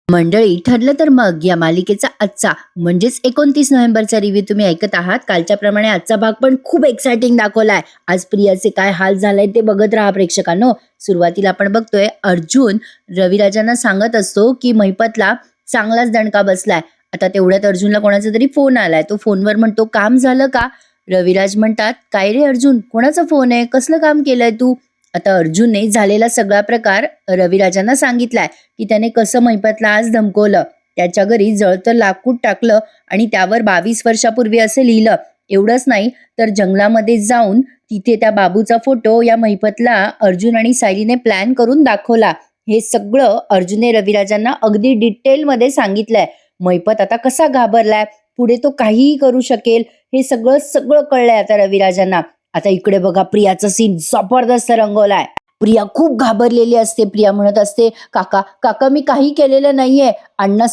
मंडळी, ठरलं तर मग या मालिकेचा आजचा म्हणजेच 29 नोव्हेंबरचा रिव्ह्यू तुम्ही ऐकत आहात. कालच्याप्रमाणे आजचा भाग पण खूप एक्साइटिंग दाखवलाय. आज प्रियाचे काय हाल झालाय ते बघत राहा प्रेक्षकांनो. सुरुवातीला आपण बघतोय अर्जुन रविराजांना सांगत असतो की महिपतला चांगलाच दणका बसलाय. आता तेवढ्यात अर्जुनला कोणाचा तरी फोन आलाय. तो फोनवर म्हणतो, काम झालं का? रविराज म्हणतात, काय रे अर्जुन, कोणाचा फोन आहे, कसलं काम केलंय तू? आता अर्जुनने झालेला सगळा प्रकार रविराजांना सांगितलाय की त्याने कसं महिपतला आज धमकवलं, त्याच्या घरी जळतं लाकूड टाकलं आणि त्यावर 22 वर्षापूर्वी असं लिहिलं. एवढंच नाही तर जंगलामध्ये जाऊन तिथे त्या बाबूचा फोटो या महिपतला अर्जुन आणि सायलीने प्लॅन करून दाखवला. हे सगळं अर्जुनने रविराजांना अगदी डिटेलमध्ये सांगितलंय. महिपत आता कसा घाबरलाय, पुढे तो काहीही करू शकेल, हे सगळं सगळं कळलंय आता रविराजांना. आता इकडे बघा, प्रियाचा सीन जबरदस्त रंगवलाय. प्रिया खूप घाबरलेली असते. प्रिया म्हणत असते, काका काका मी काही केलेलं नाहीये. अण्णा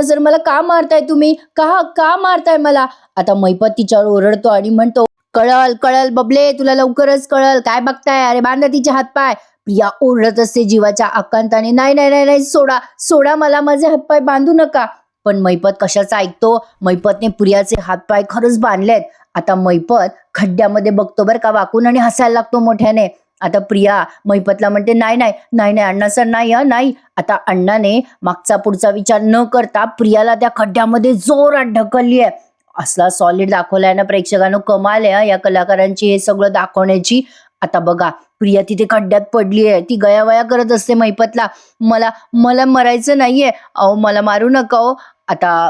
सर मला का मारताय तुम्ही, का का मारताय मला? आता महिपत तिच्यावर ओरडतो आणि म्हणतो, कळल कळल बबले, तुला लवकरच कळल, काय बघताय, अरे बांधा तिचे हातपाय. प्रिया ओरडत असते जीवाच्या आकांताने, नाही नाही नाही नाही, सोडा सोडा मला, माझे हातपाय बांधू नका. पण महिपत कशाचा ऐकतो. महिपतने प्रियाचे हातपाय खरंच बांधलेत. आता महिपत खड्ड्यामध्ये बघतो बरं का वाकून आणि हसायला लागतो मोठ्याने. आता प्रिया महिपतला म्हणते, नाही नाही नाही नाही अण्णा सर, नाही नाही. आता अण्णाने मागचा पुढचा विचार न करता प्रियाला त्या खड्ड्यामध्ये जोरात ढकललीये. असला सॉलिड दाखवलाय ना प्रेक्षकांनो, कमाल आहे या कलाकारांची हे सगळं दाखवण्याची. आता बघा, प्रिया तिथे खड्ड्यात पडलीये. ती गयावया करत असते महिपतला, मला मला मरायचं नाहीये, अहो मला मारू नका हो. आता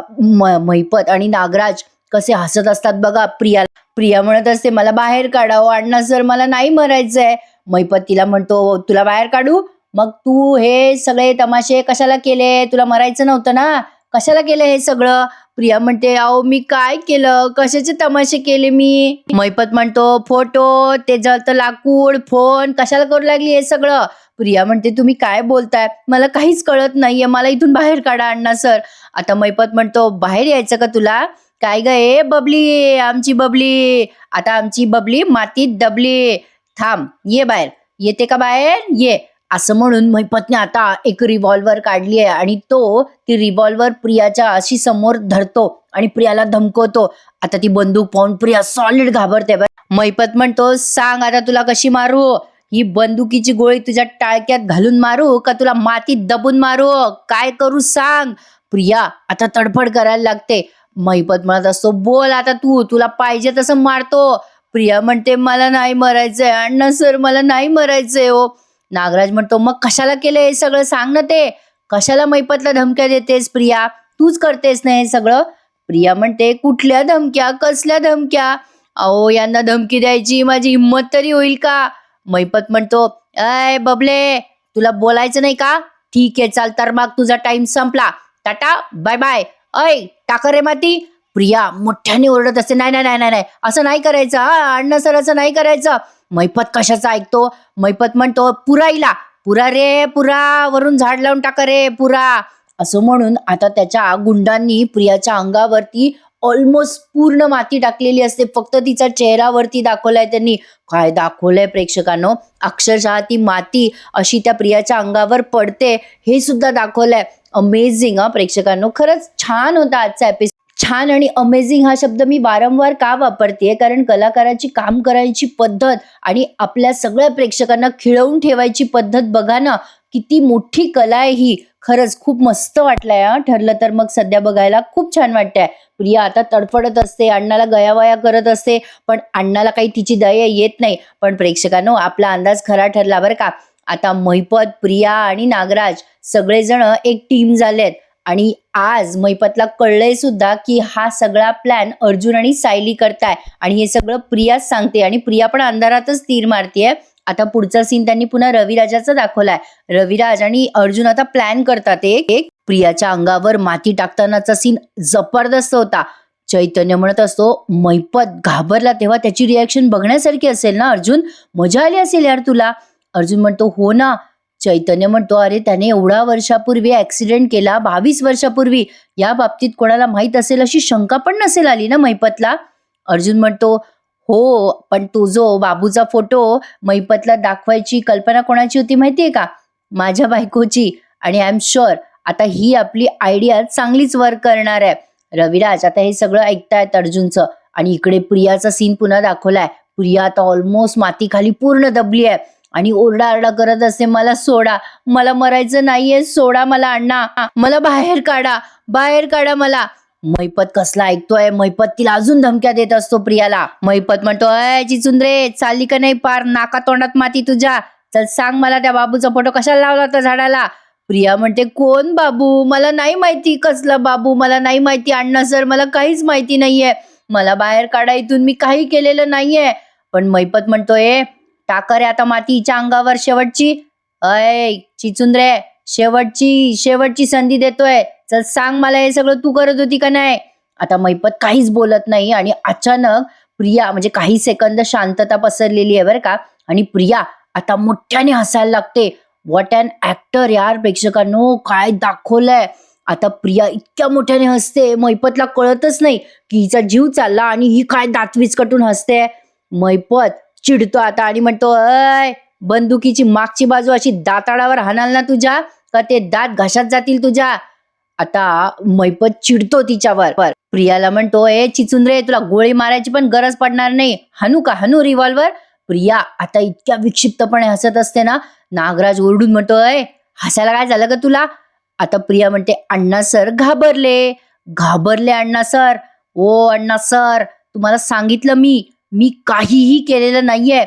महिपत आणि नागराज कसे हसत असतात बघा प्रिया. प्रिया म्हणत असते, मला बाहेर काढावं अण्णा सर, मला नाही मरायचंय. महिपत तिला म्हणतो, तुला बाहेर काढू? मग तू हे सगळे तमाशे कशाला केले, तुला मरायचं नव्हतं ना, कशाला केलं हे सगळं? प्रिया म्हणते, अहो मी काय केलं, कशाचे तमाशे केले मी? महिपत म्हणतो, फोटो, ते जळतं लाकूड, फोन, कशाला करू लागली हे सगळं? प्रिया म्हणते, तुम्ही काय बोलताय, मला काहीच कळत नाहीये, मला इथून बाहेर काढा अण्णा सर. आता महिपत म्हणतो, बाहेर यायचं का तुला? काय गे बबली, आमची बबली, आता आमची बबली मातीत दबली, थांब ये बाहेर, येते का बाहेर, ये. असं म्हणून महिपतने आता एक रिव्हॉल्वर काढली आहे आणि तो ती रिव्हॉल्वर प्रियाच्या अशी समोर धरतो आणि प्रियाला धमकवतो. आता ती बंदूक पाहून प्रिया सॉलिड घाबरते. महिपत म्हणतो, सांग आता तुला कशी मारू, ही बंदुकीची गोळी तुझ्या टाळक्यात घालून मारू का तुला मातीत दबून मारू, काय करू सांग? प्रिया आता तडफड करायला लागते. महिपत म्हणत असतो, बोल आता तू, तुला पाहिजे तसं मारतो. प्रिया म्हणते, मला नाही मरायचंय अण्णा सर, मला नाही मरायचंय हो. नागराज म्हणतो, मग कशाला केलं हे सगळं, सांग ना ते, कशाला महिपतला धमक्या देतेस प्रिया, तूच करतेस ना हे सगळं? प्रिया म्हणते, कुठल्या धमक्या, कसल्या धमक्या, अहो यांना धमकी द्यायची माझी हिंमत तरी होईल का? महिपत म्हणतो, अय बबले, तुला बोलायचं नाही का? ठीक आहे चाल, तर मग तुझा टाइम संपला, टाटा बाय बाय. अय टाका रे माती. प्रिया मोठ्याने ओरडत असते, नाही नाही नाही नाही, असं नाही करायचं अण्णा सर, असं नाही करायचं. महिपत कशाचा ऐकतो. महिपत म्हणतो, पुराईला, पुरा रे पुरा, वरून झाड लावून टाका रे पुरा. असं म्हणून आता त्याच्या गुंडांनी प्रियाच्या अंगावरती ऑलमोस्ट पूर्ण माती टाकलेली असते. फक्त तिचा चेहरावरती दाखवलाय त्यांनी. काय दाखवलंय प्रेक्षकांनो, अक्षरशः ती माती अशी त्या प्रियाच्या अंगावर पडते हे सुद्धा दाखवलंय. अमेझिंग प्रेक्षकांनो, खरंच छान होता आजचा एपिसोड. छान आणि अमेझिंग हा शब्द मी वारंवार का वापरतेय, कारण कलाकाराची काम करायची पद्धत आणि आपल्या सगळ्या प्रेक्षकांना खिळवून ठेवायची पद्धत बघा ना, किती मोठी कला आहे ही. खरंच खूप मस्त वाटलंय. ठरलं तर मग सध्या बघायला खूप छान वाटतंय. प्रिया आता तडफडत असते, अण्णाला गयावया करत असते, पण अण्णाला काही तिची दया येत नाही. पण प्रेक्षकांनो, आपला अंदाज खरा ठरला बरं का. आता महिपत, प्रिया आणि नागराज सगळेजण एक टीम झालेत आणि आज महिपतला कळलंय सुद्धा की हा सगळा प्लॅन अर्जुन आणि सायली करताय आणि हे सगळं प्रियाच सांगते आणि प्रिया पण अंधारातच तीर मारतीये. आता पुढचा सीन त्यांनी पुन्हा रविराजाचा दाखवलाय. रविराज आणि अर्जुन आता प्लॅन करतात एक प्रियाच्या अंगावर माती टाकतानाचा सीन जबरदस्त होता. चैतन्य म्हणत असतो, महिपत घाबरला तेव्हा त्याची रिॲक्शन बघण्यासारखी असेल ना अर्जुन, मजा आली असेल यार तुला. अर्जुन म्हणतो, हो ना. चैतन्य म्हणतो, अरे त्याने एवढ्या वर्षापूर्वी ऍक्सिडेंट केला, 22 वर्षापूर्वी, या बाबतीत कोणाला माहित असेल अशी शंका पण नसेल आली ना महिपतला. अर्जुन म्हणतो, हो पण तो जो बाबूचा फोटो महिपतला दाखवायची कल्पना कोणाची होती माहितीये का? माझ्या बायकोची. आणि आय एम शुअर आता ही आपली आयडिया चांगलीच वर्क करणार आहे. रविराज आता हे सगळं ऐकतायत अर्जुनचं आणि इकडे प्रियाचा सीन पुन्हा दाखवलाय. प्रिया आता ऑलमोस्ट मातीखाली पूर्ण दबली आहे आणि ओरडाआरडा करत असते, मला सोडा, मला मरायचं नाहीये, सोडा मला अण्णा, मला बाहेर काढा मला. मैपत कसला ऐकतोय. मैपत तिला अजून धमक्या देत असतो प्रियाला. मैपत म्हणतोय, चिचुंद्रे चालली का नाही पार नाका तोंडात माती तुझ्या, चल सांग मला त्या बाबूचा फोटो कशाला लावला होता झाडाला. प्रिया म्हणते, कोण बाबू, मला नाही माहिती कसला बाबू, मला नाही माहिती अण्णा सर, मला काहीच माहिती नाहीये, मला बाहेर काढा इथून, मी काही केलेलं नाहीये. पण मैपत म्हणतोय, टाका रे आता माती हिच्या अंगावर शेवटची. अय चिचुंद्रे, शेवटची संधी देतोय, चल सांग मला हे सगळं तू करत होती का नाही. आता मैपत काहीच बोलत नाही आणि अचानक प्रिया म्हणजे काही सेकंद शांतता पसरलेली आहे बरं का, आणि प्रिया आता मोठ्याने हसायला लागते. व्हॉट अन ऍक्टर यार प्रेक्षकांनो, काय दाखवलंय. आता प्रिया इतक्या मोठ्याने हसते, मैपतला कळतच नाही की हिचा जीव चालला आणि ही काय दात विचकटून हसते. मैपत चिडतो आता आणि म्हणतो, अय बंदुकीची मागची बाजू अशी दाताडावर हाणाल ना तुझ्या, का ते दात घशात जातील तुझ्या. आता मैपत चिडतो तिच्यावर. प्रियाला म्हणतो, ए चिचुंद्रे, तुला गोळी मारायची पण गरज पडणार नाही, हाणू रिव्हॉल्वर. प्रिया आता इतक्या विक्षिप्तपणे हसत असते ना, नागराज ओरडून म्हणतोय, हसायला काय झालं ग तुला. आता प्रिया म्हणते, अण्णा सर घाबरले अण्णा सर. ओ अण्णा सर, तुम्हाला सांगितलं मी काहीही केलेलं नाहीये.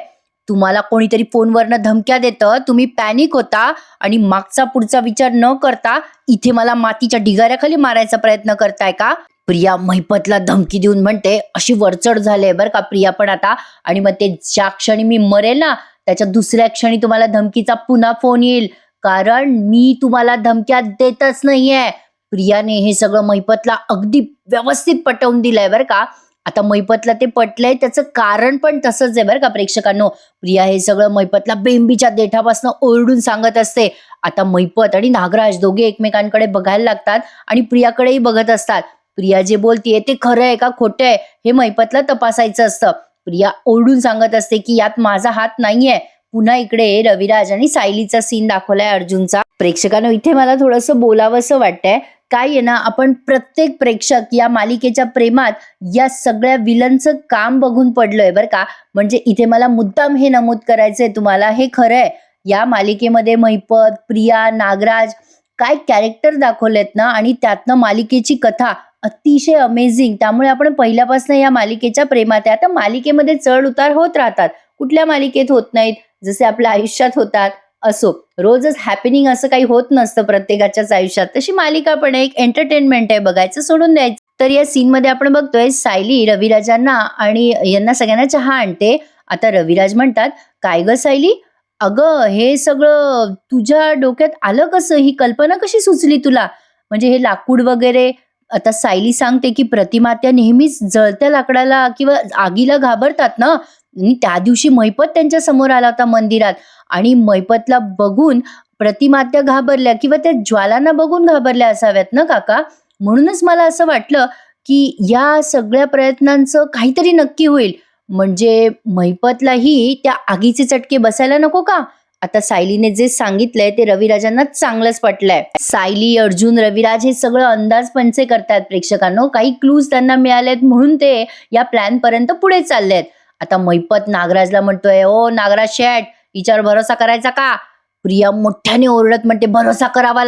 तुम्हाला कोणीतरी फोनवरनं धमक्या देतं, तुम्ही पॅनिक होता आणि मागचा पुढचा विचार न करता इथे मला मातीच्या ढिगाऱ्याखाली मारायचा प्रयत्न करताय का. प्रिया मैपतला धमकी देऊन म्हणते, अशी वरचढ झाले बरं का प्रिया पण आता, आणि मग ते ज्या क्षणी मी मरेल ना त्याच्या दुसऱ्या क्षणी तुम्हाला धमकीचा पुन्हा फोन येईल, कारण मी तुम्हाला धमक्या देतच नाहीये. प्रियाने हे सगळं मैपतला अगदी व्यवस्थित पटवून दिलंय बरं का. आता मैपतला ते पटलंय, त्याचं कारण पण तसंच आहे बरं का प्रेक्षकांनो. प्रिया हे सगळं मैपतला बेंबीच्या देठापासून ओरडून सांगत असते. आता मैपत आणि नागराज दोघे एकमेकांकडे बघायला लागतात आणि प्रियाकडेही बघत असतात. प्रिया जे बोलतीये ते खरं आहे का खोटं आहे हे मैपतला तपासायचं असतं. प्रिया ओरडून सांगत असते की यात माझा हात नाहीये. पुन्हा इकडे रविराज आणि सायलीचा सीन दाखवलाय अर्जुनचा. प्रेक्षकांनो, इथे मला थोडंसं बोलावंसं वाटतंय. काय आहे ना, आपण प्रत्येक प्रेक्षक या मालिकेच्या प्रेमात या सगळ्या विलनचं काम बघून पडलोय बरं का. म्हणजे इथे मला मुद्दाम हे नमूद करायचंय तुम्हाला, हे खरं आहे, या मालिकेमध्ये मैपत, प्रिया, नागराज काय कॅरेक्टर दाखवलेत ना, आणि त्यातनं मालिकेची कथा अतिशय अमेझिंग. त्यामुळे आपण पहिल्यापासून या मालिकेच्या प्रेमात आहे. आता मालिकेमध्ये चढ उतार होत राहतात, कुठल्या मालिकेत होत नाहीत, जसे आपल्या आयुष्यात होतात. असो, रोजच हॅपनिंग असं काही होत नसतं प्रत्येकाच्याच आयुष्यात. तशी मालिका पण एक एंटरटेनमेंट आहे, बघायचं सोडून द्यायचं. तर या सीन मध्ये आपण बघतोय सायली रविराजांना आणि यांना सगळ्यांना चहा आणते. आता रविराज म्हणतात, काय ग सायली, अगं हे सगळं तुझ्या डोक्यात आलं कसं, ही कल्पना कशी सुचली तुला, म्हणजे हे लाकूड वगैरे. आता सायली सांगते की प्रतिमात्या नेहमीच जळत्या लाकडाला किंवा आगीला घाबरतात ना, आणि त्या दिवशी मैपत त्यांच्या समोर आला होता मंदिरात आणि मैपतला बघून प्रतिमात्या घाबरल्या किंवा त्या ज्वालांना बघून घाबरल्या असाव्यात ना काका. म्हणूनच मला असं वाटलं की या सगळ्या प्रयत्नांचं काहीतरी नक्की होईल, म्हणजे मैपतलाही त्या आगीचे चटके बसायला नको का. आता सायलीने जे सांगितलंय ते रविराजांना चांगलंच पटलंय. सायली, अर्जुन, रविराज हे सगळं अंदाज पंचे करतात प्रेक्षकांनो. काही क्लूज त्यांना मिळालेत म्हणून ते या प्लॅन पर्यंत पुढे चाललेत. आता मैपत नागराजला म्हणतोय, ओ नागराज शेठ, हिच्यावर भरोसा करायचा का. प्रिया मोठ्याने ओरडत म्हणते, भरोसा करावा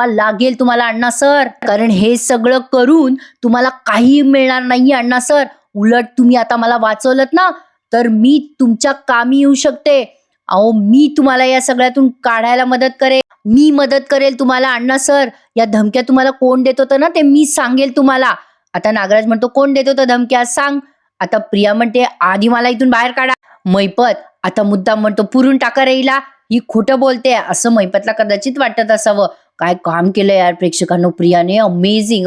लागेल तुम्हाला अण्णा सर, कारण हे सगळं करून तुम्हाला काही मिळणार नाहीये अण्णा सर. उलट तुम्ही आता मला वाचवलत ना, तर मी तुमच्या कामी येऊ शकते. अहो, मी तुम्हाला या सगळ्यातून काढायला मदत करेल तुम्हाला अण्णा सर. या धमक्या तुम्हाला कोण देत होतं ना, ते मी सांगेल तुम्हाला. आता नागराज म्हणतो, कोण देत होतं धमक्या, सांग. आता प्रिया म्हणते, आधी मला इथून बाहेर काढा. मैपत आता मुद्दाम म्हणतो, पुरून टाका रे हिला, ही खोटं बोलते, असं मैपतला कदाचित वाटत असावं. काय काम केलं यार प्रेक्षकांनो प्रियाने, अमेझिंग.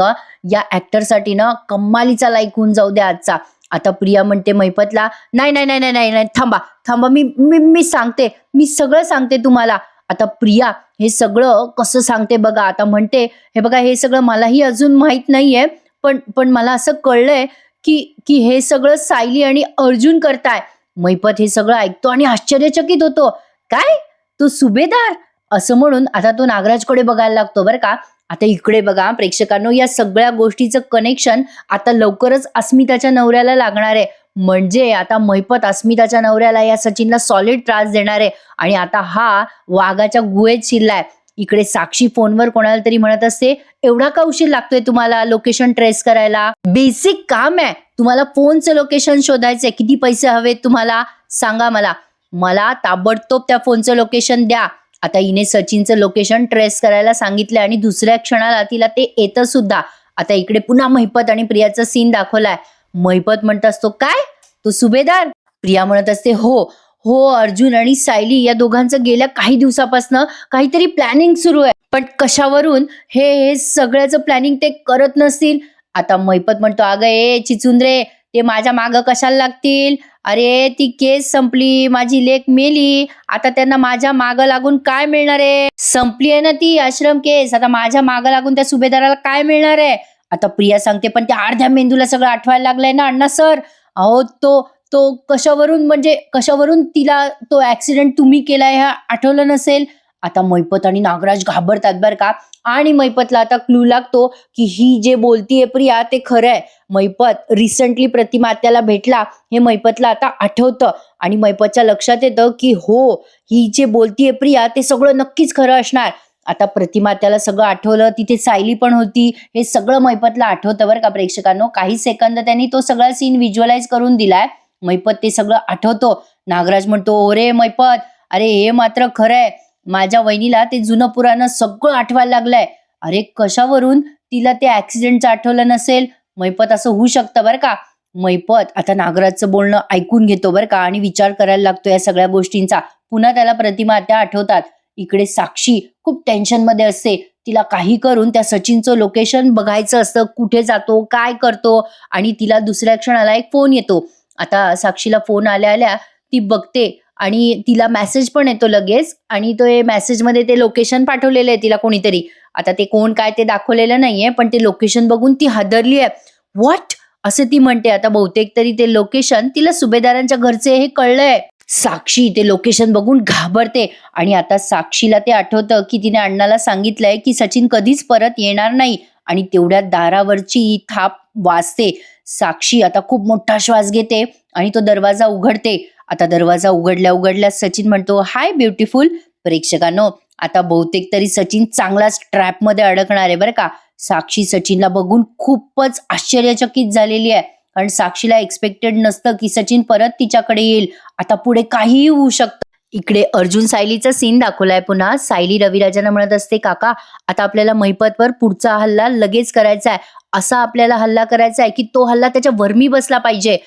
या ऍक्टरसाठी ना कमालीचा लाईक होऊन जाऊ द्या आजचा. आता प्रिया म्हणते मैपतला, नाही, थांबा, मी सांगते, मी सगळं सांगते तुम्हाला. आता प्रिया हे सगळं कसं सांगते बघा. आता म्हणते, हे बघा, हे सगळं मलाही अजून माहित नाहीये, पण मला असं कळलंय की हे सगळं सायली आणि अर्जुन करताय. मैपत हे सगळं ऐकतो आणि आश्चर्यचकित होतो. काय, तो सुभेदार, असं म्हणून आता तो नागराजकडे बघायला लागतो बरं का. आता इकडे बघा प्रेक्षकांनो, या सगळ्या गोष्टीचं कनेक्शन आता लवकरच अस्मिताच्या नवऱ्याला लागणार आहे. म्हणजे आता महिपत अस्मिताच्या नवऱ्याला या सचिनला सॉलिड त्रास देणार आहे आणि आता हा वाघाच्या गुहेत शिरलाय. इकडे साक्षी फोनवर कोणाला तरी म्हणत असते, एवढा का उशीर लागतोय तुम्हाला लोकेशन ट्रेस करायला? बेसिक काम आहे, तुम्हाला फोनचं लोकेशन शोधायचंय. किती पैसे हवेत तुम्हाला सांगा मला, मला ताबडतोब त्या फोनचं लोकेशन द्या. आता हिने सचिनचं लोकेशन ट्रेस करायला सांगितलं आणि दुसऱ्या क्षणाला तिला ते येतं सुद्धा. आता इकडे पुन्हा महिपत आणि प्रियाचा सीन दाखवलाय. महिपत म्हणत असतो, काय तो सुभेदार? प्रिया म्हणत असते, हो हो, अर्जुन आणि सायली या दोघांचं गेल्या काही दिवसापासून काहीतरी प्लॅनिंग सुरू आहे, पण कशावरून हे सगळ्याचं प्लॅनिंग ते करत नसतील. आता महिपत म्हणतो, अगं ए चिचुंद्रे, ते माझ्या मागं कशाला लागतील? अरे ती केस संपली, माझी लेक मेली, आता त्यांना माझ्या मागं लागून काय मिळणार आहे? संपली आहे ना ती आश्रम केस, आता माझ्या मागं लागून त्या सुभेदाराला काय मिळणार आहे? आता प्रिया सांगते, पण त्या अर्ध्या मेंदूला सगळं आठवायला लागलंय ना अण्णा सर. अहो तो तो कशावरून, म्हणजे कशावरून तिला तो ऍक्सिडेंट तुम्ही केलाय ह्या आठवलं नसेल? आता महिपत आणि नागराज घाबरतात बरं का. आणि महिपतला आता क्लू लागतो की ही जे बोलतीये प्रिया ते खरं आहे. महिपत रिसेंटली प्रतिमा आत्याला भेटला हे महिपतला आता आठवतं आणि महिपतच्या लक्षात येतं की हो, ही जे बोलतीये प्रिया ते सगळं नक्कीच खरं असणार. आता प्रतिमा आत्याला सगळं आठवलं, तिथे सायली पण होती, हे सगळं महिपतला आठवतं बरं का प्रेक्षकांनो. काही सेकंद त्यांनी तो सगळा सीन व्हिज्युअलाइज करून दिलाय. महिपत ते सगळं आठवतो. नागराज म्हणतो, ओरे महिपत, अरे हे मात्र खरं आहे, माझ्या वहिनीला ते जुनं पुराणं सगळं आठवायला लागलंय. अरे कशावरून तिला ते ऍक्सिडेंटचं आठवलं नसेल? महिपत असं होऊ शकतं बरं का. महिपत आता नागराजचं बोलणं ऐकून घेतो बरं का आणि विचार करायला लागतो या सगळ्या गोष्टींचा. पुन्हा त्याला प्रतिमा त्या आठवतात. इकडे साक्षी खूप टेन्शन मध्ये असते. तिला काही करून त्या सचिनचं लोकेशन बघायचं असतं, कुठे जातो काय करतो. आणि तिला दुसऱ्या क्षणाला एक फोन येतो. आता साक्षीला फोन आल्या आल्या ती बघते आणि तिला मेसेज पण येतो लगेच, आणि तो मेसेजमध्ये ते लोकेशन पाठवलेलं आहे तिला कोणीतरी. आता ते कोण काय ते दाखवलेलं नाहीये, पण ते लोकेशन बघून ती हादरली आहे. व्हॉट असं ती म्हणते. आता बहुतेक तरी ते लोकेशन तिला सुभेदारांच्या घरचे हे कळलंय. साक्षी ते लोकेशन बघून घाबरते आणि आता साक्षीला ते आठवतं की तिने अण्णाला सांगितलंय की सचिन कधीच परत येणार नाही, आणि तेवढ्या दारावरची थाप वाजते. साक्षी आता खूप मोठा श्वास घेते आणि तो दरवाजा उघडते. आता दरवाजा उघडल्या उघडल्या सचिन म्हणतो, हाय ब्युटिफुल. प्रेक्षकांनो, आता बहुतेक तरी सचिन चांगलाच ट्रॅप मध्ये अडकणार आहे बरं का. साक्षी सचिनला बघून खूपच आश्चर्यचकित झालेली आहे, कारण साक्षीला एक्सपेक्टेड नसतं की सचिन परत तिच्याकडे येईल. आता पुढे काहीही होऊ शकतं. इकडे अर्जुन सायलीचा सीन दाखवलाय पुन्हा. सायली रविराजांना म्हणत असते, काका आता आपल्याला महिपतवर पुढचा हल्ला लगेच करायचा आहे. असा आपल्याला हल्ला करायचा आहे की तो हल्ला त्याच्या वर्मी बसला पाहिजे.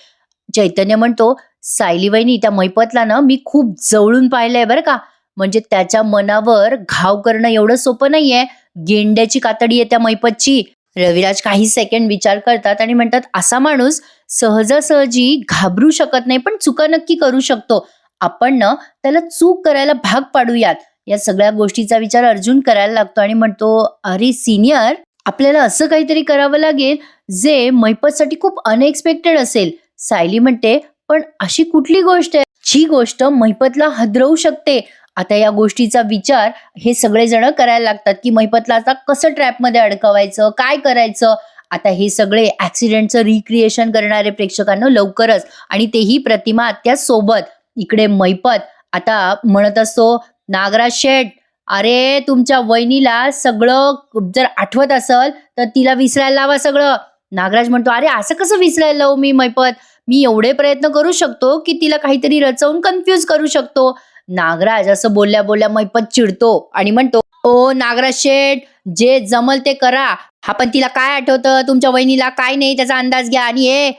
चैतन्य म्हणतो, सायली वहिनी, त्या महिपतला ना मी खूप जवळून पाहिलंय बरं का. म्हणजे त्याच्या मनावर घाव करणं एवढं सोपं नाहीये. गेंड्याची कातडी आहे त्या महिपतची. रविराज काही सेकंड विचार करतात आणि म्हणतात, असा माणूस सहजासहजी घाबरू शकत नाही, पण चुका नक्की करू शकतो. आपण ना त्याला चूक करायला भाग पाडूयात. या सगळ्या गोष्टीचा विचार अर्जुन करायला लागतो आणि म्हणतो, अरे सिनियर, आपल्याला असं काहीतरी करावं लागेल जे महिपतसाठी खूप अनएक्सपेक्टेड असेल. सायली म्हणते, पण अशी कुठली गोष्ट आहे जी गोष्ट महिपतला हादरवू शकते? आता या गोष्टीचा विचार हे सगळेजण करायला लागतात की महिपतला आता कसं ट्रॅपमध्ये अडकवायचं, काय करायचं. आता हे सगळे ऍक्सिडेंटचं रिक्रिएशन करणारे प्रेक्षकांना लवकरच, आणि तेही प्रतिमा आत्या सोबत. इकडे महिपत आता म्हणत असतो, नागराज शेठ, अरे तुमच्या वहिनीला सगळं जर आठवत असेल तर तिला विसरायला लावा सगळं. नागराज म्हणतो, अरे असं कसं विसरायला लावू मी महिपत? मी एवढे प्रयत्न करू शकतो की तिला काहीतरी रचवून कन्फ्यूज करू शकतो. नागराज असं बोलल्या बोलल्या महिपत चिडतो आणि म्हणतो, ओ नागराज शेठ, जे जमल ते करा. हा पण तिला काय आठवतं, तुमच्या वहिनीला काय नाही त्याचा अंदाज घ्या. आणि ए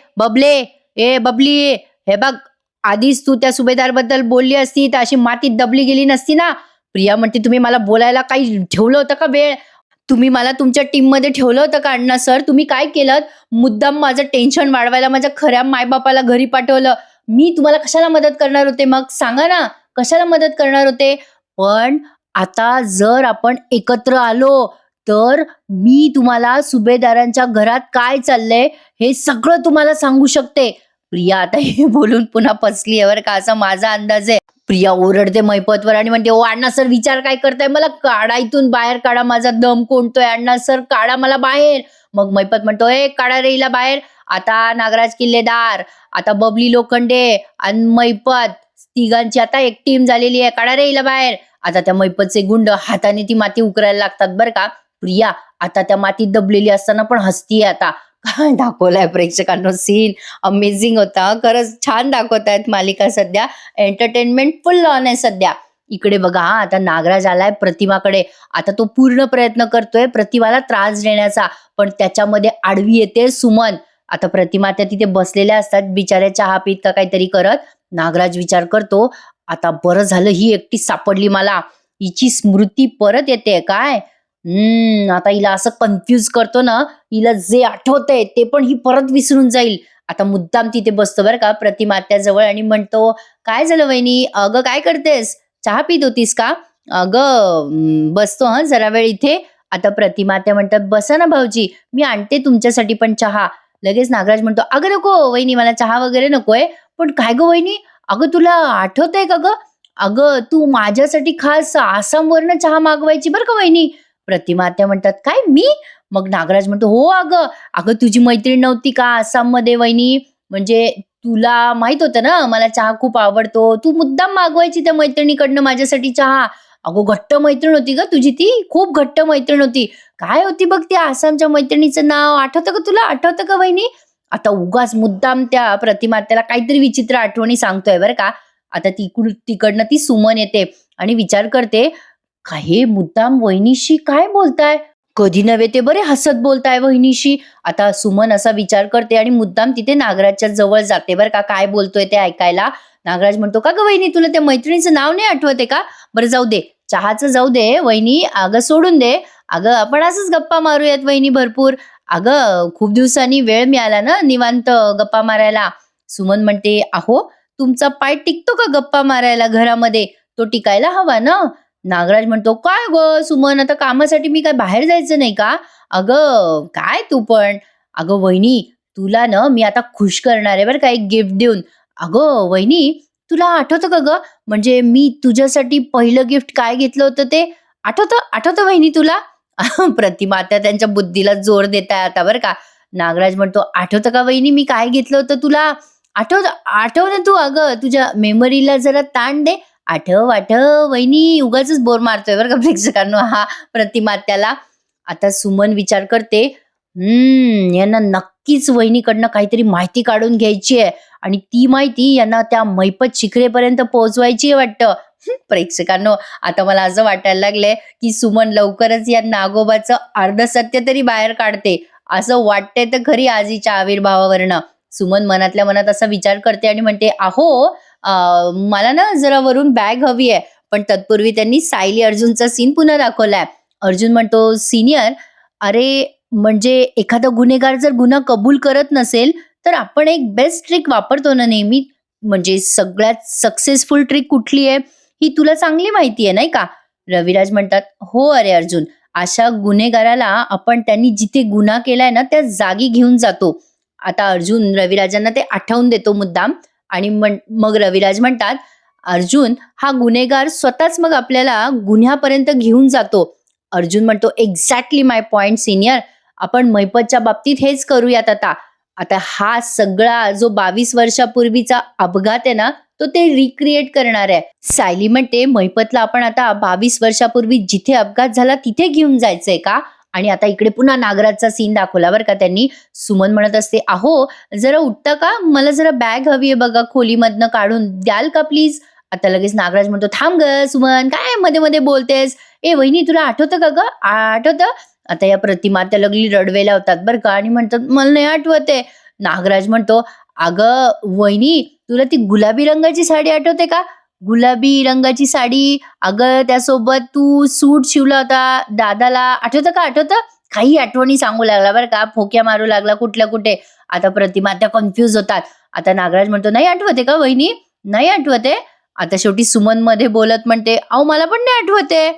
बबली, हे बघ, आधीच तू त्या सुभेदार बद्दल बोलली असती तर अशी मातीत दबली गेली नसती ना. प्रिया म्हणते, तुम्ही मला बोलायला काही ठेवलं होतं का वेळ? तुम्ही मला तुमच्या टीम मध्ये ठेवलं होतं का अण्णा सर? तुम्ही काय केलं? मुद्दाम माझं टेन्शन वाढवायला माझ्या खऱ्या मायबापाला घरी पाठवलं. मी तुम्हाला कशाला मदत करणार होते? मग सांगा ना, कशाला मदत करणार होते? पण आता जर आपण एकत्र आलो तर मी तुम्हाला सुभेदारांच्या घरात काय चाललंय हे सगळं तुम्हाला सांगू शकते. प्रिया आता हे बोलून पुन्हा फसली आहे बरं का, असा माझा अंदाज आहे. प्रिया ओरडते मैपतवर आणि म्हणते, "ओ अण्णा सर विचार काय करताय? मला काढा इथून बाहेर काढा. माझा दम कोंडतोय. अण्णा सर काढा मला बाहेर." मग मैपत म्हणतो, "ए काढा रे हिला बाहेर." आता नागराज किल्लेदार, आता बबली लोखंडे आणि मैपत तिघांची आता एक टीम झालेली आहे. "काढा रे हिला बाहेर." आता त्या मैपतचे गुंड हाताने ती माती उकरायला लागतात बरं का. प्रिया आता त्या मातीत दबलेली असताना पण हसतीये आता. काय दाखवलाय प्रेक्षकांनो सीन. अमेझिंग होता. खरंच छान दाखवतायत मालिका सध्या. एंटरटेनमेंट फुल ऑन आहे सध्या. इकडे बघा हां, आता नागराज आलाय प्रतिमाकडे. आता तो पूर्ण प्रयत्न करतोय प्रतिमाला त्रास देण्याचा. पण त्याच्यामध्ये आडवी येते सुमन. आता प्रतिमा त्या तिथे बसलेल्या असतात बिचाऱ्या चहा पीत का काहीतरी करत. नागराज विचार करतो, आता बरं झालं ही एकटी सापडली मला. हिची स्मृती परत येते काय? आता हिला असं कन्फ्यूज करतो ना, हिला जे आठवतंय ते पण ही परत विसरून जाईल. आता मुद्दाम तिथे बसतो बरं का प्रतिमा आत्याजवळ आणि म्हणतो, "काय झालं वहिनी? अगं काय करतेस? चहा पीत होतीस का?" "अगं बसतो हं जरा वेळ इथे." आता प्रतिमा आत्या म्हणतात, "बसा ना भाऊजी, मी आणते तुमच्यासाठी पण चहा." लगेच नागराज म्हणतो, "अगं नको वहिनी मला चहा वगैरे नकोय." "पण काय गं वहिनी? अगं तुला आठवतंय का गं? अगं तू माझ्यासाठी खास आसामवरनं चहा मागवायची बरं का वहिनी." प्रतिमा आत्या म्हणतात, "काय मी?" मग नागराज म्हणतो, "हो अगं, अगं तुझी मैत्रीण नव्हती का आसाममध्ये वहिनी? म्हणजे तुला माहित होतं ना मला चहा खूप आवडतो. तू मुद्दाम मागवायची त्या मैत्रिणीकडनं माझ्यासाठी चहा." अगो घट्ट मैत्रीण होती गं तुझी ती, खूप घट्ट मैत्रीण होती. काय होती बघ त्या आसामच्या मैत्रिणीचं नाव आठवतं का तुला? आठवतं का वहिनी? आता उगाच मुद्दाम त्या प्रतिमा त्याला काहीतरी विचित्र आठवणी सांगतोय बरं का. आता तिकडनं ती सुमन येते आणि विचार करते, का हे मुद्दाम वहिनीशी काय बोलताय? कधी नव्हे ते बरे हसत बोलताय वहिनीशी. आता सुमन असा विचार करते आणि मुद्दाम तिथे नागराजच्या जवळ जाते बरं का, काय बोलतोय ते ऐकायला. नागराज म्हणतो, "का गं वहिनी तुला त्या मैत्रिणीचं नाव नाही आठवते का? बरं जाऊ दे, चहाचं जाऊ दे वहिनी, अगं सोडून दे. अगं आपण असंच गप्पा मारूयात वहिनी भरपूर. अगं खूप दिवसांनी वेळ मिळाला ना निवांत गप्पा मारायला." सुमन म्हणते, "अहो तुमचा पाय टिकतो का गप्पा मारायला घरामध्ये? तो टिकायला हवा ना." नागराज म्हणतो, "काय गं सुमन आता कामासाठी मी काय बाहेर जायचं नाही का?" "अगं काय तू पण." "अगं वहिनी तुला ना मी आता खुश करणार आहे बरं का एक गिफ्ट देऊन." "अगं वहिनी तुला आठवतं का गं? म्हणजे मी तुझ्यासाठी पहिलं गिफ्ट काय घेतलं होतं ते? आठवतं आठवतं वहिनी तुला?" प्रतिमा आता त्यांच्या बुद्धीला जोर देताय आता बरं का. नागराज म्हणतो, "आठवतं का वहिनी मी काय घेतलं होतं तुला? आठवतं आठव ना तू अगं तुझ्या मेमरीला जरा ताण दे. आठव, आठव वहिनी उगाचच बोर मारतोय बरं का प्रेक्षकांनो हा प्रतिमा त्याला. आता सुमन विचार करते, यांना नक्कीच वहिनीकडनं काहीतरी माहिती काढून घ्यायची आहे आणि ती माहिती यांना त्या मैपत शिखरेपर्यंत पोहोचवायची आहे वाटतं." प्रेक्षकांनो आता मला असं वाटायला लागलंय, की सुमन लवकरच या नागोबाचं अर्ध सत्य तरी बाहेर काढते. असं वाटतंय तर खरी आजीच्या आविर्भावावरनं. सुमन मनातल्या मनात असा विचार करते आणि म्हणते, "अहो मला ना जरा वरून बॅग हवी आहे." पण तत्पूर्वी त्यांनी सायली अर्जुनचा सीन पुन्हा दाखवलाय. अर्जुन म्हणतो, "सीनियर, अरे म्हणजे एखादा गुन्हेगार जर गुन्हा कबूल करत नसेल, तर आपण एक बेस्ट ट्रिक वापरतो ना नेहमी. म्हणजे सगळ्यात सक्सेसफुल ट्रिक कुठली आहे? ही तुला चांगली माहिती आहे नाही का?" रविराज म्हणतात, "हो अरे अर्जुन, अशा गुन्हेगाराला आपण त्यांनी जिथे गुन्हा केलाय ना त्या जागी घेऊन जातो." आता अर्जुन रविराजांना ते आठवून देतो मुद्दाम आणि मग रविराज म्हणतात, "अर्जुन हा गुन्हेगार स्वतःच मग आपल्याला गुन्ह्यापर्यंत घेऊन जातो." अर्जुन म्हणतो, "एक्झॅक्टली माय पॉइंट सीनियर. आपण मैपतच्या बाबतीत हेच करूयात आता." आता हा सगळा जो 22 वर्षापूर्वीचा अपघात आहे ना, तो ते रिक्रिएट करणार आहे. सायली म्हणते, "मैपतला आपण आता 22 वर्षापूर्वी जिथे अपघात झाला तिथे घेऊन जायचंय का?" आणि आता इकडे पुन्हा नागराजचा सीन दाखवला बरं का त्यांनी. सुमन म्हणत असते, "अहो जरा उठता का? मला जरा बॅग हवी आहे बघा खोलीमधनं काढून द्याल का प्लीज?" आता लगेच नागराज म्हणतो, "थांब ग सुमन, काय मध्ये मध्ये बोलतेस? ए वहिनी तुला आठवतं का ग? आठवतं?" आता या प्रतिमा त्या लगली रडवेल्या होतात बरं का आणि म्हणतात, "मला नाही आठवत आहे." नागराज म्हणतो, "अगं वहिनी तुला ती गुलाबी रंगाची साडी आठवते का? गुलाबी रंगाची साडी, अगं त्यासोबत तू सूट शिवला होता दादाला, आठवतं का आठवतं?" काही आठवणी सांगू लागला बरं का, फोक्या मारू लागला कुठल्या कुठे. आता प्रतिमा त्या कन्फ्यूज होतात. आता नागराज म्हणतो, "नाही आठवते का वहिनी? नाही आठवते?" आता शेवटी सुमन मध्ये बोलत म्हणते, "अहो मला पण नाही आठवते."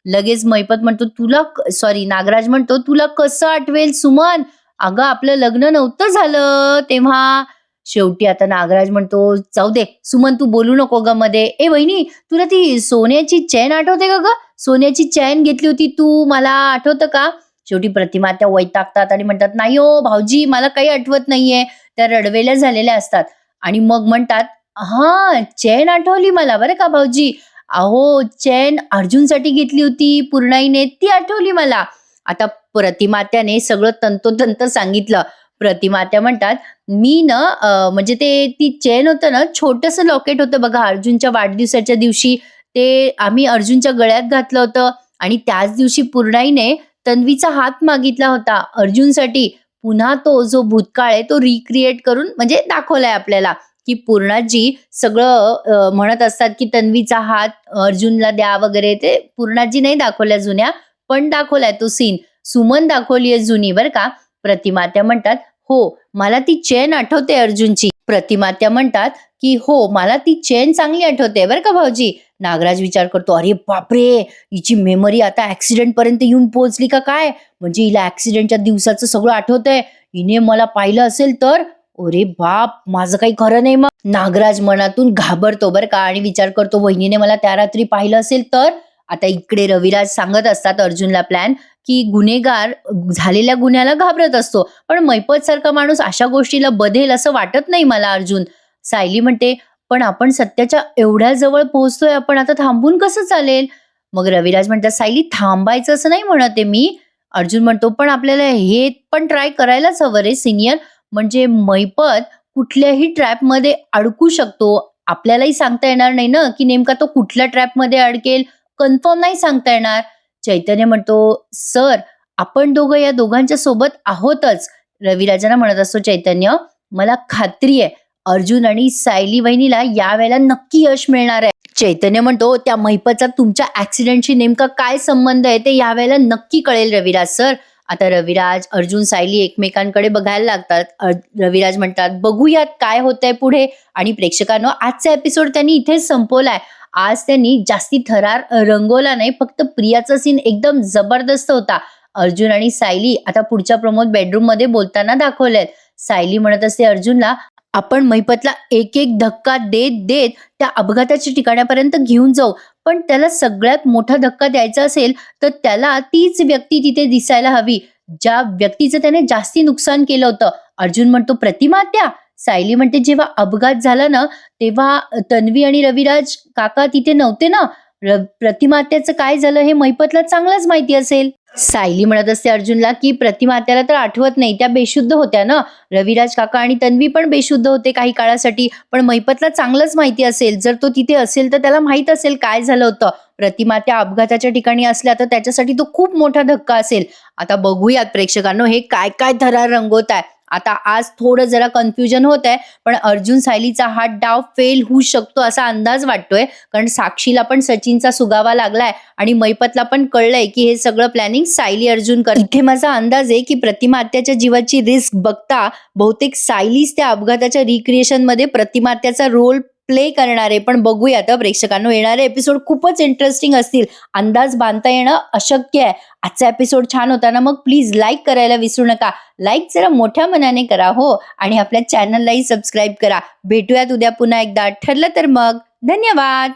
लगेच मैपत म्हणतो, "तुला सॉरी नागराज म्हणतो, "तुला कसं आठवेल सुमन? अगं आपलं लग्न नव्हतं झालं तेव्हा." शेवटी आता नागराज म्हणतो, जाऊ दे सुमन, तू बोलू नको ग मध्ये. ए वहिनी, तुला ती सोन्याची चैन आठवते का ग? सोन्याची चैन घेतली होती तू, मला आठवतं का? शेवटी प्रतिमा त्या वैतागतात आणि म्हणतात, नाही हो भाऊजी, मला काही आठवत नाहीये. त्या रडवेल्या झालेल्या असतात आणि मग म्हणतात, हा चैन आठवली मला बरं का भाऊजी. अहो चैन अर्जुनसाठी घेतली होती पूर्णाईने, ती आठवली मला. आता प्रतिमात्याने सगळं तंतोतंत सांगितलं. प्रतिमात्या म्हणतात, मी ना म्हणजे ती चेन होतं ना, छोटंसं लॉकेट होतं बघा अर्जुनच्या वाढदिवसाच्या दिवशी, ते आम्ही अर्जुनच्या गळ्यात घातलं होतं आणि त्याच दिवशी पूर्णाईने तन्वीचा हात मागितला होता अर्जुनसाठी. पुन्हा तो जो भूतकाळ आहे तो रिक्रिएट करून म्हणजे दाखवलाय आपल्याला, की पूर्णाजी सगळं म्हणत असतात की तन्वीचा हात अर्जुनला द्या वगैरे. ते पूर्णाजी नाही दाखवल्या जुन्या, पण दाखवलाय तो सीन. सुमन दाखवलीये जुनी बरं का. प्रतिमात्या म्हणतात, हो मला ती चेन आठवते अर्जुनची. प्रतिमात्या म्हणतात की हो मला ती चेन चांगली आठवते बरं का भाऊजी. नागराज विचार करतो, अरे बापरे, हिची मेमरी आता ऍक्सिडेंट पर्यंत येऊन पोहोचली का काय? म्हणजे हिला ऍक्सिडेंटच्या दिवसाचं सगळं आठवतंय. हिने मला पाहिलं असेल तर, अरे बाप, माझं काही खरं नाही. मग नागराज मनातून घाबरतो बरं का आणि विचार करतो, वहिनीने मला त्या रात्री पाहिलं असेल तर. आता इकडे रविराज सांगत असतात अर्जुनला प्लॅन, की गुन्हेगार झालेल्या गुन्ह्याला घाबरत असतो, पण मैपत सारखा माणूस अशा गोष्टीला बधेल असं वाटत नाही मला अर्जुन. सायली म्हणते, पण आपण सत्याच्या एवढ्या जवळ पोहोचतोय, आपण आता थांबून कसं चालेल? मग रविराज म्हणतात, सायली थांबायचं असं नाही म्हणत आहे मी. अर्जुन म्हणतो, पण आपल्याला हे पण ट्राय करायलाच हवं रे सिनियर. म्हणजे मैपत कुठल्याही ट्रॅपमध्ये अडकू शकतो. आपल्यालाही सांगता येणार नाही ना की नेमका तो कुठल्या ट्रॅपमध्ये अडकेल, कन्फर्म नाही सांगता येणार. चैतन्य म्हणतो, सर आपण दोघं या दोघांच्या सोबत आहोतच. रविराजांना म्हणत असतो चैतन्य, मला खात्री आहे अर्जुन आणि सायली वहिनीला यावेळेला नक्की यश मिळणार आहे. चैतन्य म्हणतो, त्या महिपतचा तुमच्या ऍक्सिडेंटशी नेमका काय संबंध आहे ते यावेळेला नक्की कळेल रविराज सर. आता रविराज, अर्जुन, सायली एकमेकांकडे बघायला लागतात. रविराज म्हणतात, बघूयात काय होतंय पुढे. आणि प्रेक्षकांनो, आजचा एपिसोड त्यांनी इथेच संपवलाय. आज त्यांनी जास्ती थरार रंगवला नाही, फक्त प्रियाचा सीन एकदम जबरदस्त होता. अर्जुन आणि सायली आता पुढच्या प्रोमोत बेडरूम मध्ये बोलताना दाखवलेत. सायली म्हणत असते अर्जुनला, आपण महिपतला एक एक धक्का देत देत त्या अपघाताच्या ठिकाणापर्यंत घेऊन जाऊ, पण त्याला सगळ्यात मोठा धक्का द्यायचा असेल तर त्याला तीच व्यक्ती तिथे दिसायला हवी ज्या व्यक्तीचं त्याने जास्ती नुकसान केलं होतं. अर्जुन म्हणतो, प्रतिमात्या. सायली म्हणते, जेव्हा अपघात झाला ना तेव्हा तन्वी आणि रविराज काका तिथे नव्हते ना. प्रतिमात्याचं काय झालं हे महिपतला चांगलंच माहिती असेल. सायली म्हणत असते अर्जुनला की प्रतिमात्याला तर आठवत नाही, त्या बेशुद्ध होत्या ना. रविराज काका आणि तन्वी पण बेशुद्ध होते काही काळासाठी, पण महिपतला चांगलंच माहिती असेल. जर तो तिथे असेल तर त्याला माहित असेल काय झालं होतं. प्रतिमात्या अपघाताच्या ठिकाणी असल्या तर त्याच्यासाठी तो खूप मोठा धक्का असेल. आता बघूयात प्रेक्षकांनो हे काय काय थरार रंगवत आहे. आता आज थोडं जरा कन्फ्युजन होत आहे, पण अर्जुन सायलीचा हा डाव फेल होऊ शकतो असा अंदाज वाटतोय, कारण साक्षीला पण सचिनचा सुगावा लागलाय आणि मैपतला पण कळलंय की हे सगळं प्लॅनिंग सायली अर्जुन कर. इथे माझा अंदाज आहे की प्रतिमात्याच्या जीवाची रिस्क बघता बहुतेक सायलीच त्या अपघाताच्या रिक्रिएशन मध्ये प्रतिमात्याचा रोल प्ले करणार आहे. पण बघूयात प्रेक्षकांनो, येणारे एपिसोड खूपच इंटरेस्टिंग असतील. अंदाज बांधता येणं अशक्य आहे. आजचा एपिसोड छान होता ना, मग प्लीज लाईक करायला विसरू नका. लाईक जरा मोठ्या मनाने करा हो, आणि आपल्या चॅनललाही सबस्क्राईब करा. भेटूयात उद्या पुन्हा एकदा. ठरलं तर मग धन्यवाद.